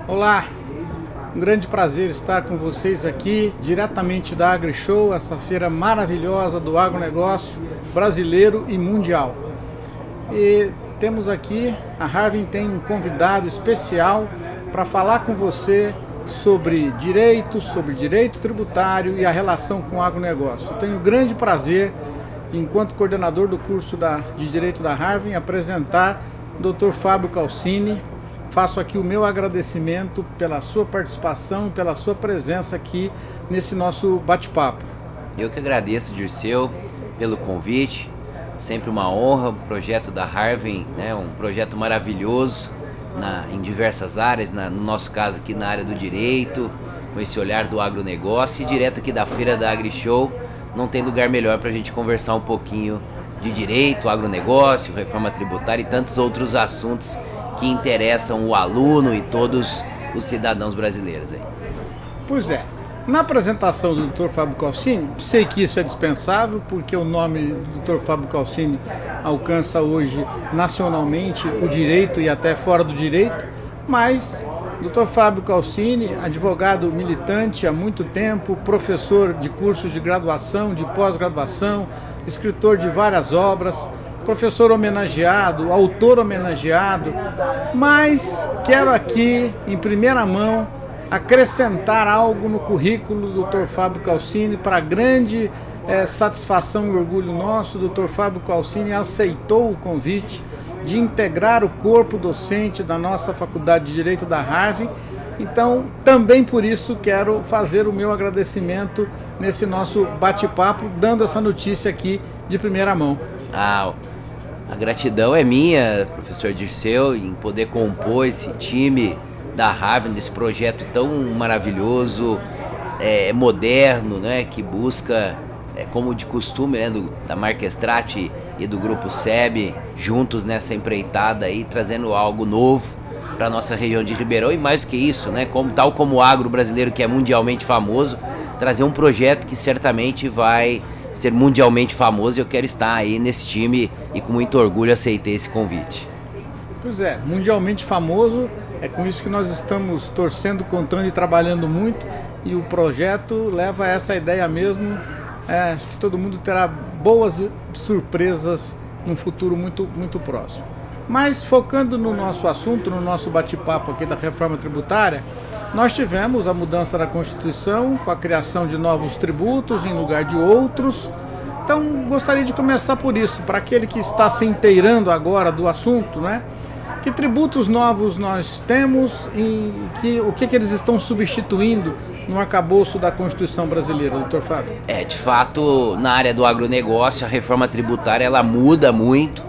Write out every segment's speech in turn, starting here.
Olá, um grande prazer estar com vocês aqui, diretamente da AgriShow, essa feira maravilhosa do agronegócio brasileiro e mundial. E temos aqui, a Harvin tem um convidado especial para falar com você sobre direito tributário e a relação com o agronegócio. Eu tenho grande prazer, enquanto coordenador do curso de Direito da Harvin, apresentar o Dr. Fábio Calcini. Faço aqui o meu agradecimento pela sua participação e pela sua presença aqui nesse nosso bate-papo. Eu que agradeço, Dirceu, pelo convite. Sempre uma honra, o projeto da Harvin, né? Um projeto maravilhoso em diversas áreas, no nosso caso aqui na área do direito, com esse olhar do agronegócio, e direto aqui da feira da AgriShow. Não tem lugar melhor para a gente conversar um pouquinho de direito, agronegócio, reforma tributária e tantos outros assuntos que interessam o aluno e todos os cidadãos brasileiros aí. Pois é, na apresentação do Dr. Fábio Calcini, sei que isso é dispensável, porque o nome do Dr. Fábio Calcini alcança hoje nacionalmente o direito e até fora do direito, mas Dr. Fábio Calcini, advogado militante há muito tempo, professor de cursos de graduação, de pós-graduação, escritor de várias obras, professor homenageado, autor homenageado, mas quero aqui, em primeira mão, acrescentar algo no currículo do Dr. Fábio Calcini. Para grande satisfação e orgulho nosso, o Dr. Fábio Calcini aceitou o convite de integrar o corpo docente da nossa Faculdade de Direito da Harvin. Então, também por isso quero fazer o meu agradecimento nesse nosso bate-papo, dando essa notícia aqui de primeira mão. A gratidão é minha, professor Dirceu, em poder compor esse time da Harvin, nesse projeto tão maravilhoso, moderno, né, que busca, como de costume, né, da marca Strati e do Grupo SEB, juntos nessa empreitada aí, trazendo algo novo para a nossa região de Ribeirão, e mais do que isso, né, tal como o agro brasileiro, que é mundialmente famoso, trazer um projeto que certamente vai ser mundialmente famoso. Eu quero estar aí nesse time e com muito orgulho aceitei esse convite. Pois é, mundialmente famoso, é com isso que nós estamos torcendo, contando e trabalhando muito, e o projeto leva a essa ideia mesmo. Acho que todo mundo terá boas surpresas num futuro muito, muito próximo. Mas focando no nosso assunto, no nosso bate-papo aqui da reforma tributária, nós tivemos a mudança da Constituição com a criação de novos tributos em lugar de outros. Então gostaria de começar por isso, para aquele que está se inteirando agora do assunto, né? Que tributos novos nós temos e o que eles estão substituindo no arcabouço da Constituição brasileira, doutor Fábio? De fato, na área do agronegócio, a reforma tributária ela muda muito,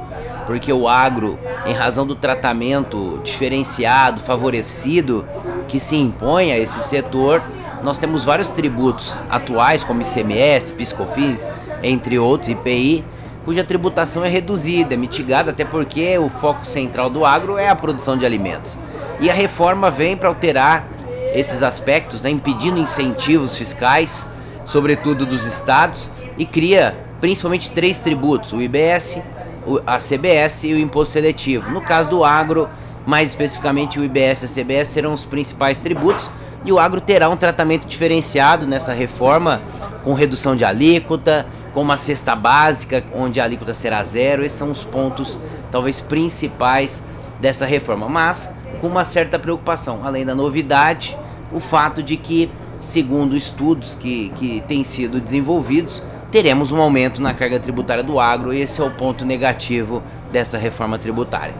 porque o agro, em razão do tratamento diferenciado, favorecido, que se impõe a esse setor, nós temos vários tributos atuais, como ICMS, PIS/COFINS, entre outros, IPI, cuja tributação é reduzida, é mitigada, até porque o foco central do agro é a produção de alimentos. E a reforma vem para alterar esses aspectos, né, impedindo incentivos fiscais, sobretudo dos estados, e cria principalmente 3 tributos, o IBS, a CBS e o Imposto Seletivo. No caso do agro, mais especificamente o IBS e a CBS serão os principais tributos, e o agro terá um tratamento diferenciado nessa reforma, com redução de alíquota, com uma cesta básica, onde a alíquota será 0. Esses são os pontos, talvez, principais dessa reforma, mas com uma certa preocupação. Além da novidade, o fato de que, segundo estudos que têm sido desenvolvidos, teremos um aumento na carga tributária do agro, e esse é o ponto negativo dessa reforma tributária.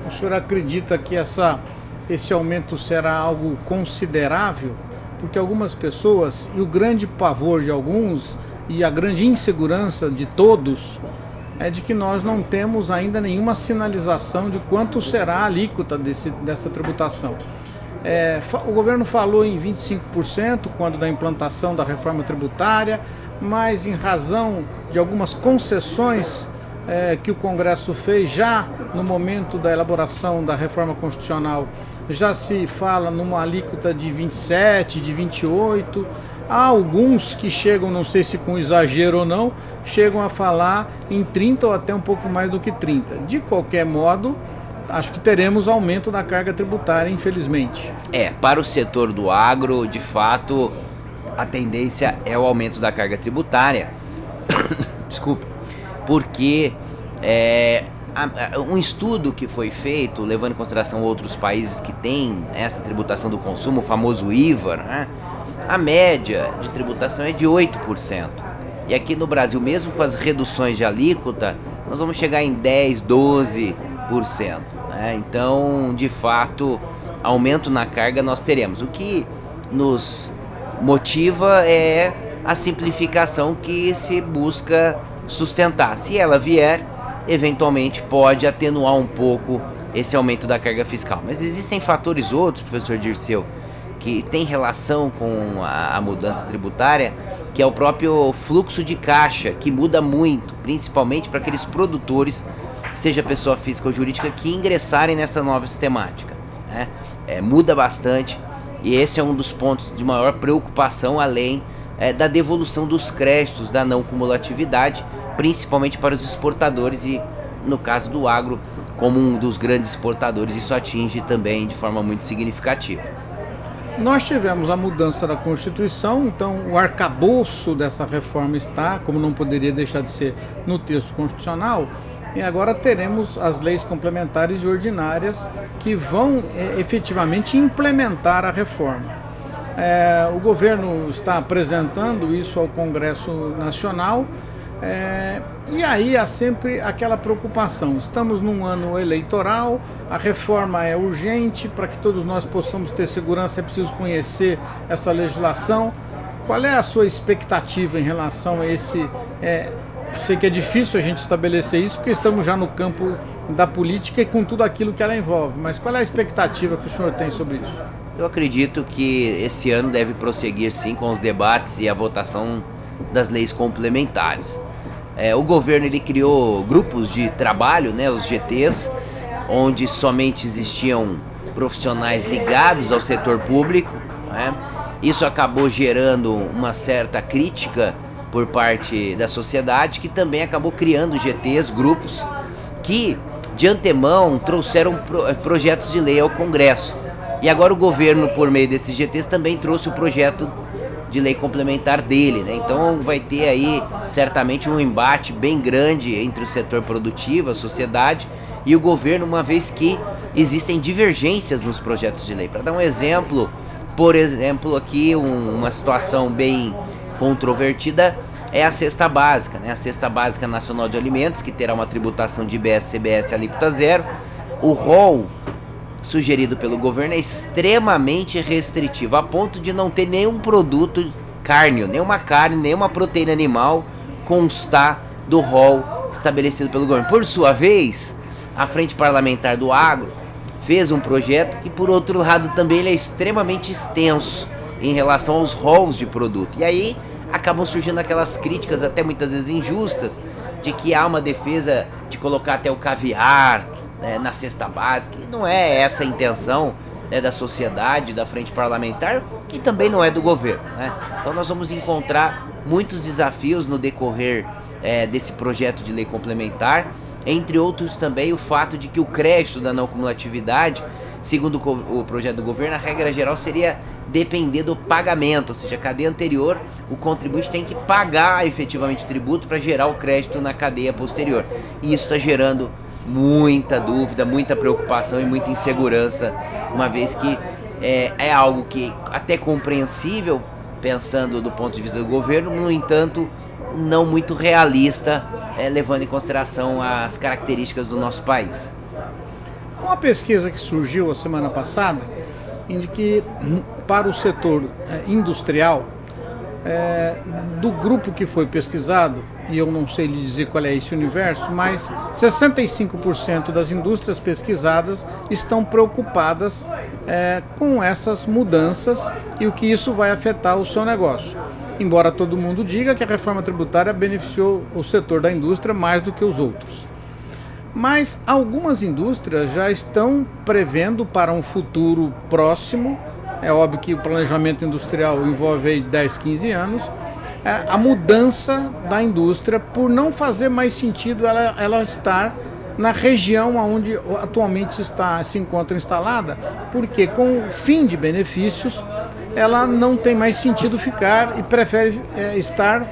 O senhor acredita que esse aumento será algo considerável? Porque algumas pessoas, e o grande pavor de alguns, e a grande insegurança de todos, é de que nós não temos ainda nenhuma sinalização de quanto será a alíquota dessa tributação. O governo falou em 25% quando da implantação da reforma tributária, mas em razão de algumas concessões que o Congresso fez já no momento da elaboração da reforma constitucional, já se fala numa alíquota de 27%, de 28%. Há alguns que chegam, não sei se com exagero ou não, chegam a falar em 30% ou até um pouco mais do que 30%. De qualquer modo, acho que teremos aumento da carga tributária, infelizmente. Para o setor do agro, de fato, a tendência é o aumento da carga tributária. Desculpa. Porque um estudo que foi feito, levando em consideração outros países que têm essa tributação do consumo, o famoso IVA, né? A média de tributação é de 8%. E aqui no Brasil, mesmo com as reduções de alíquota, nós vamos chegar em 10%, 12%. Né? Então, de fato, aumento na carga nós teremos. O que nos motiva é a simplificação que se busca sustentar. Se ela vier, eventualmente pode atenuar um pouco esse aumento da carga fiscal. Mas existem fatores outros, professor Dirceu, que tem relação com a mudança tributária, que é o próprio fluxo de caixa, que muda muito, principalmente para aqueles produtores, seja pessoa física ou jurídica, que ingressarem nessa nova sistemática. Né? Muda bastante, e esse é um dos pontos de maior preocupação, além da devolução dos créditos da não cumulatividade, principalmente para os exportadores e, no caso do agro, como um dos grandes exportadores, isso atinge também de forma muito significativa. Nós tivemos a mudança da Constituição, então o arcabouço dessa reforma está, como não poderia deixar de ser, no texto constitucional, e agora teremos as leis complementares e ordinárias que vão efetivamente implementar a reforma. O governo está apresentando isso ao Congresso Nacional, e aí há sempre aquela preocupação. Estamos num ano eleitoral, a reforma é urgente, para que todos nós possamos ter segurança é preciso conhecer essa legislação. Qual é a sua expectativa em relação a esse... sei que é difícil a gente estabelecer isso, porque estamos já no campo da política e com tudo aquilo que ela envolve, mas qual é a expectativa que o senhor tem sobre isso? Eu acredito que esse ano deve prosseguir sim com os debates e a votação das leis complementares. O governo ele criou grupos de trabalho, né, os GTs, onde somente existiam profissionais ligados ao setor público. Né? Isso acabou gerando uma certa crítica por parte da sociedade, que também acabou criando GTs, grupos, que de antemão trouxeram projetos de lei ao Congresso. E agora o governo, por meio desses GTs, também trouxe o projeto de lei complementar dele, né? Então vai ter aí certamente um embate bem grande entre o setor produtivo, a sociedade e o governo, uma vez que existem divergências nos projetos de lei. Para dar um exemplo, por exemplo, aqui uma situação bem controvertida é a cesta básica, né? A cesta básica nacional de alimentos, que terá uma tributação de IBS, CBS alíquota zero. O rol sugerido pelo governo é extremamente restritivo, a ponto de não ter nenhum produto cárneo, nenhuma proteína animal constar do rol estabelecido pelo governo. Por sua vez, a Frente Parlamentar do Agro fez um projeto que, por outro lado, também ele é extremamente extenso em relação aos rolos de produto. E aí acabam surgindo aquelas críticas, até muitas vezes injustas, de que há uma defesa de colocar até o caviar na cesta básica, e não é essa a intenção da sociedade, da frente parlamentar, e também não é do governo. Né? Então nós vamos encontrar muitos desafios no decorrer desse projeto de lei complementar, entre outros também o fato de que o crédito da não cumulatividade, segundo o projeto do governo, a regra geral seria depender do pagamento, ou seja, a cadeia anterior, o contribuinte tem que pagar efetivamente o tributo para gerar o crédito na cadeia posterior, e isso está gerando muita dúvida, muita preocupação e muita insegurança, uma vez que é algo que até compreensível, pensando do ponto de vista do governo, no entanto, não muito realista, levando em consideração as características do nosso país. Uma pesquisa que surgiu a semana passada, indica que para o setor industrial, do grupo que foi pesquisado, e eu não sei lhe dizer qual é esse universo, mas 65% das indústrias pesquisadas estão preocupadas com essas mudanças e o que isso vai afetar o seu negócio. Embora todo mundo diga que a reforma tributária beneficiou o setor da indústria mais do que os outros. Mas algumas indústrias já estão prevendo para um futuro próximo, é óbvio que o planejamento industrial envolve aí 10, 15 anos, a mudança da indústria por não fazer mais sentido ela estar na região onde atualmente se encontra instalada, porque com o fim de benefícios, ela não tem mais sentido ficar e prefere estar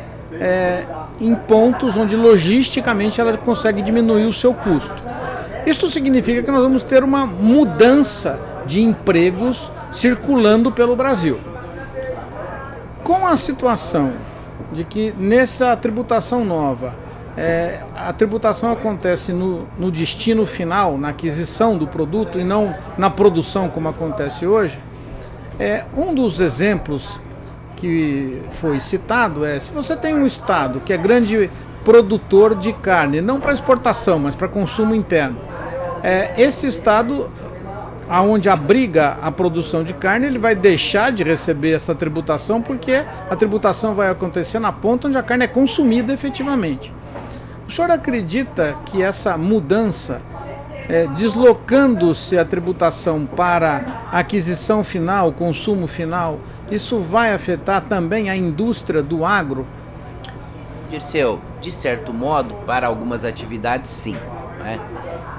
em pontos onde logisticamente ela consegue diminuir o seu custo. Isto significa que nós vamos ter uma mudança de empregos circulando pelo Brasil. Com a situação de que nessa tributação nova, a tributação acontece no destino final, na aquisição do produto e não na produção como acontece hoje, um dos exemplos que foi citado se você tem um estado que é grande produtor de carne, não para exportação, mas para consumo interno, esse estado aonde abriga a produção de carne, ele vai deixar de receber essa tributação, porque a tributação vai acontecer na ponta onde a carne é consumida efetivamente. O senhor acredita que essa mudança, deslocando-se a tributação para a aquisição final, consumo final, isso vai afetar também a indústria do agro? Dirceu, de certo modo, para algumas atividades sim, né?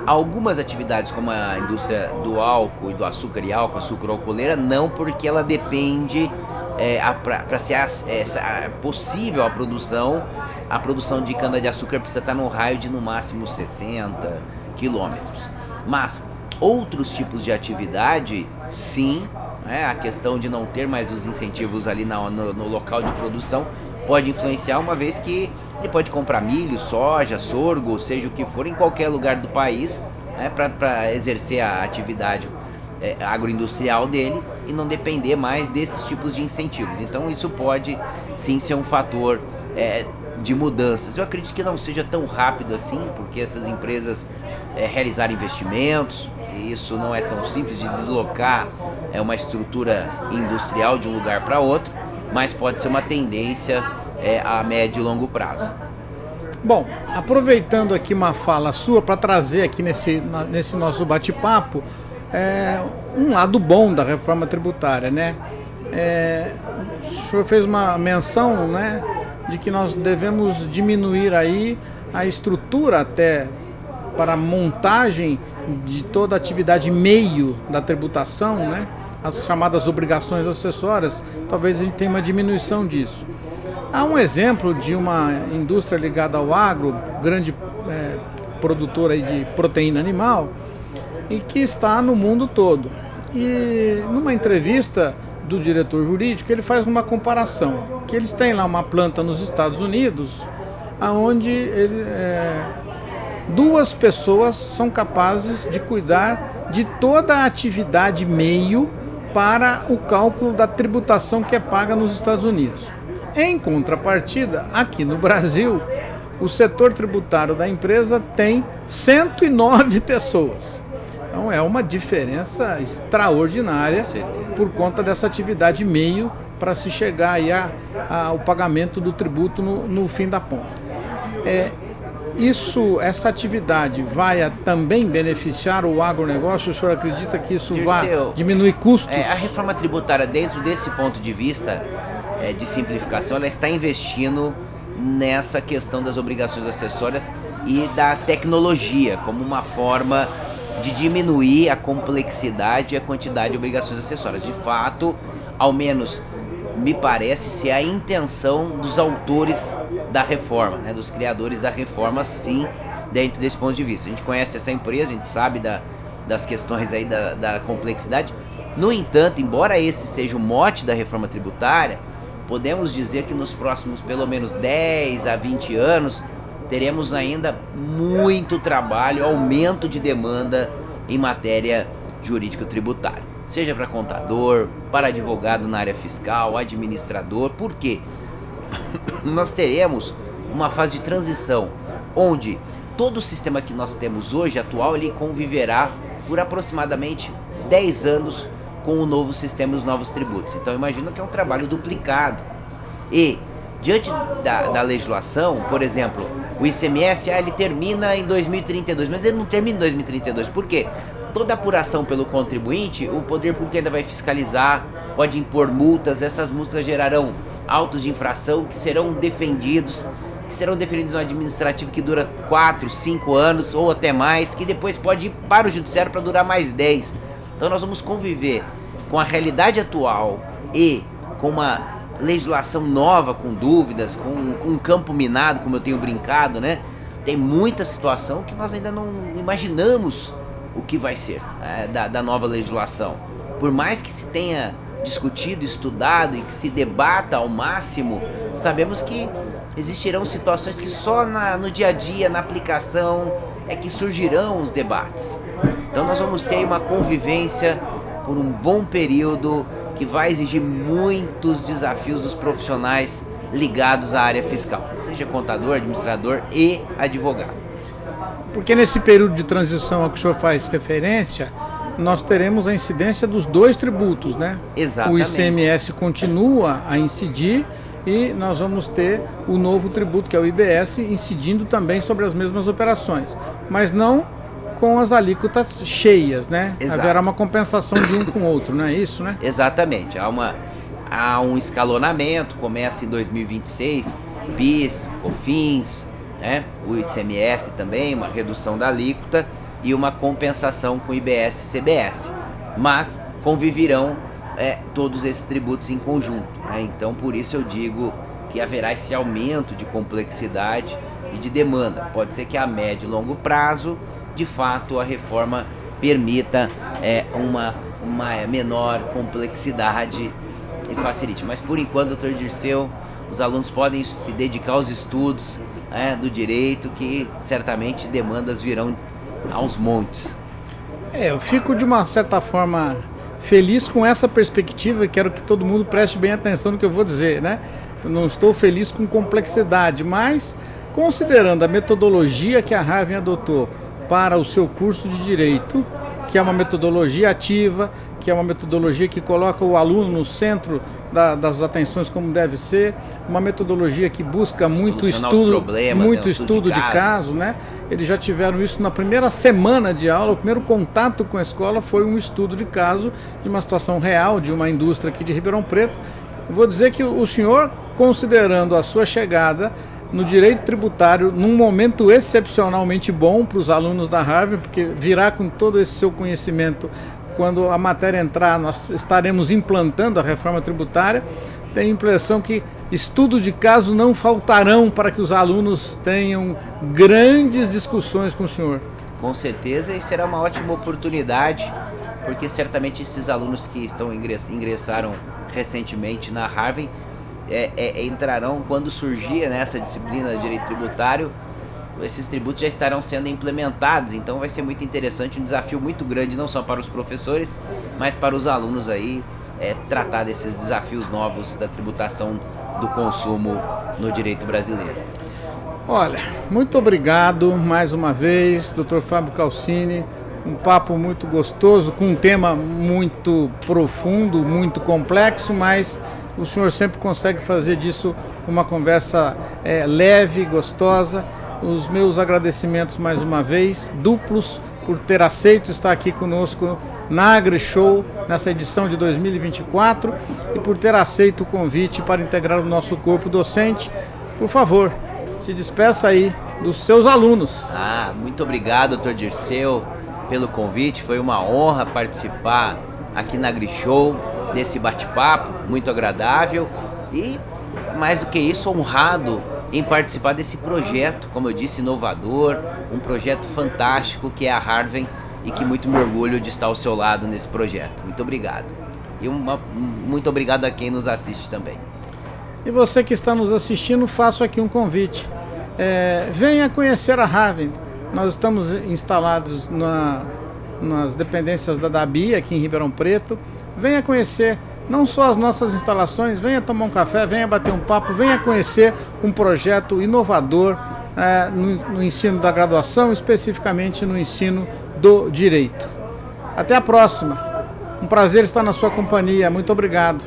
Algumas atividades como a indústria do álcool e do açúcar e álcool, açúcar alcooleira, não, porque ela depende, para ser possível a produção de cana-de-açúcar precisa estar no raio de no máximo 60 quilômetros. Mas outros tipos de atividade, sim, a questão de não ter mais os incentivos ali no local de produção pode influenciar, uma vez que ele pode comprar milho, soja, sorgo, seja o que for, em qualquer lugar do país, para exercer a atividade agroindustrial dele e não depender mais desses tipos de incentivos. Então isso pode sim ser um fator de mudanças. Eu acredito que não seja tão rápido assim, porque essas empresas realizaram investimentos, e isso não é tão simples de deslocar uma estrutura industrial de um lugar para outro, mas pode ser uma tendência a médio e longo prazo. Bom, aproveitando aqui uma fala sua para trazer aqui nesse nosso bate-papo um lado bom da reforma tributária, né? O senhor fez uma menção, né, de que nós devemos diminuir aí a estrutura até para a montagem de toda a atividade meio da tributação, né? As chamadas obrigações acessórias, talvez a gente tenha uma diminuição disso. Há um exemplo de uma indústria ligada ao agro, grande produtora aí de proteína animal, e que está no mundo todo. E numa entrevista do diretor jurídico, ele faz uma comparação, que eles têm lá uma planta nos Estados Unidos, onde duas pessoas são capazes de cuidar de toda a atividade meio para o cálculo da tributação que é paga nos Estados Unidos. Em contrapartida, aqui no Brasil, o setor tributário da empresa tem 109 pessoas. Então é uma diferença extraordinária por conta dessa atividade meio para se chegar aí ao pagamento do tributo no fim da ponta. Essa atividade vai também beneficiar o agronegócio? O senhor acredita que isso vai diminuir custos? A reforma tributária, dentro desse ponto de vista de simplificação, ela está investindo nessa questão das obrigações acessórias e da tecnologia como uma forma de diminuir a complexidade e a quantidade de obrigações acessórias. De fato, ao menos me parece ser a intenção dos autores da reforma, né, dos criadores da reforma, sim, dentro desse ponto de vista. A gente conhece essa empresa, a gente sabe das questões aí da complexidade. No entanto, embora esse seja o mote da reforma tributária, podemos dizer que nos próximos pelo menos 10 a 20 anos teremos ainda muito trabalho, aumento de demanda em matéria jurídico-tributária. Seja para contador, para advogado na área fiscal, administrador. Por quê? Nós teremos uma fase de transição, onde todo o sistema que nós temos hoje, atual, ele conviverá por aproximadamente 10 anos com o novo sistema e os novos tributos. Então imagina que é um trabalho duplicado. E, diante da legislação, por exemplo, o ICMS, ele termina em 2032, mas ele não termina em 2032. Por quê? Toda apuração pelo contribuinte, o poder público ainda vai fiscalizar, pode impor multas, essas multas gerarão autos de infração que serão defendidos que serão definidos no administrativo que dura 4, 5 anos ou até mais, que depois pode ir para o judiciário para durar mais 10. Então nós vamos conviver com a realidade atual e com uma legislação nova, com dúvidas, com um campo minado, como eu tenho brincado, né? Tem muita situação que nós ainda não imaginamos o que vai ser da nova legislação. Por mais que se tenha discutido, estudado e que se debata ao máximo, sabemos que existirão situações que só no dia a dia, na aplicação, é que surgirão os debates. Então nós vamos ter uma convivência por um bom período que vai exigir muitos desafios dos profissionais ligados à área fiscal, seja contador, administrador e advogado. Porque nesse período de transição a que o senhor faz referência, nós teremos a incidência dos 2 tributos, né? Exatamente. O ICMS continua a incidir e nós vamos ter o novo tributo, que é o IBS, incidindo também sobre as mesmas operações, mas não com as alíquotas cheias, né? Exato. Haverá uma compensação de um com o outro, não é isso, né? Exatamente. Há um escalonamento, começa em 2026, PIS, COFINS, né? O ICMS também, uma redução da alíquota e uma compensação com IBS e CBS. Mas conviverão todos esses tributos em conjunto, né? Então por isso eu digo que haverá esse aumento de complexidade e de demanda. Pode ser que a médio e longo prazo, de fato, a reforma permita uma menor complexidade e facilite. Mas por enquanto, doutor Dirceu, os alunos podem se dedicar aos estudos do direito, que certamente demandas virão aos montes. Eu fico de uma certa forma feliz com essa perspectiva e quero que todo mundo preste bem atenção no que eu vou dizer, né? Eu não estou feliz com complexidade, mas considerando a metodologia que a Harvard adotou para o seu curso de Direito, que é uma metodologia ativa, que é uma metodologia que coloca o aluno no centro das atenções como deve ser, uma metodologia que busca muito estudo de caso, né? Eles já tiveram isso na primeira semana de aula, o primeiro contato com a escola foi um estudo de caso de uma situação real, de uma indústria aqui de Ribeirão Preto. Vou dizer que o senhor, considerando a sua chegada no direito tributário, num momento excepcionalmente bom para os alunos da Harvard, porque virá com todo esse seu conhecimento, quando a matéria entrar, nós estaremos implantando a reforma tributária. Tenho a impressão que estudos de caso não faltarão para que os alunos tenham grandes discussões com o senhor. Com certeza, e será uma ótima oportunidade, porque certamente esses alunos que ingressaram recentemente na Harvard entrarão quando surgir essa disciplina de direito tributário. Esses tributos já estarão sendo implementados, então vai ser muito interessante, um desafio muito grande, não só para os professores, mas para os alunos aí, tratar desses desafios novos da tributação do consumo no direito brasileiro. Olha, muito obrigado mais uma vez, Dr. Fábio Calcini, um papo muito gostoso, com um tema muito profundo, muito complexo, mas o senhor sempre consegue fazer disso uma conversa leve, gostosa. Os meus agradecimentos mais uma vez, duplos, por ter aceito estar aqui conosco na AgriShow, nessa edição de 2024, e por ter aceito o convite para integrar o nosso corpo docente. Por favor, se despeça aí dos seus alunos. Muito obrigado, Dr. Dirceu, pelo convite. Foi uma honra participar aqui na AgriShow, desse bate-papo muito agradável e, mais do que isso, honrado em participar desse projeto, como eu disse, inovador, um projeto fantástico que é a Harvard e que muito me orgulho de estar ao seu lado nesse projeto. Muito obrigado. E muito obrigado a quem nos assiste também. E você que está nos assistindo, faço aqui um convite. Venha conhecer a Harvard. Nós estamos instalados nas dependências da DABI, aqui em Ribeirão Preto. Venha conhecer não só as nossas instalações, venha tomar um café, venha bater um papo, venha conhecer um projeto inovador no ensino da graduação, especificamente no ensino do direito. Até a próxima. Um prazer estar na sua companhia. Muito obrigado.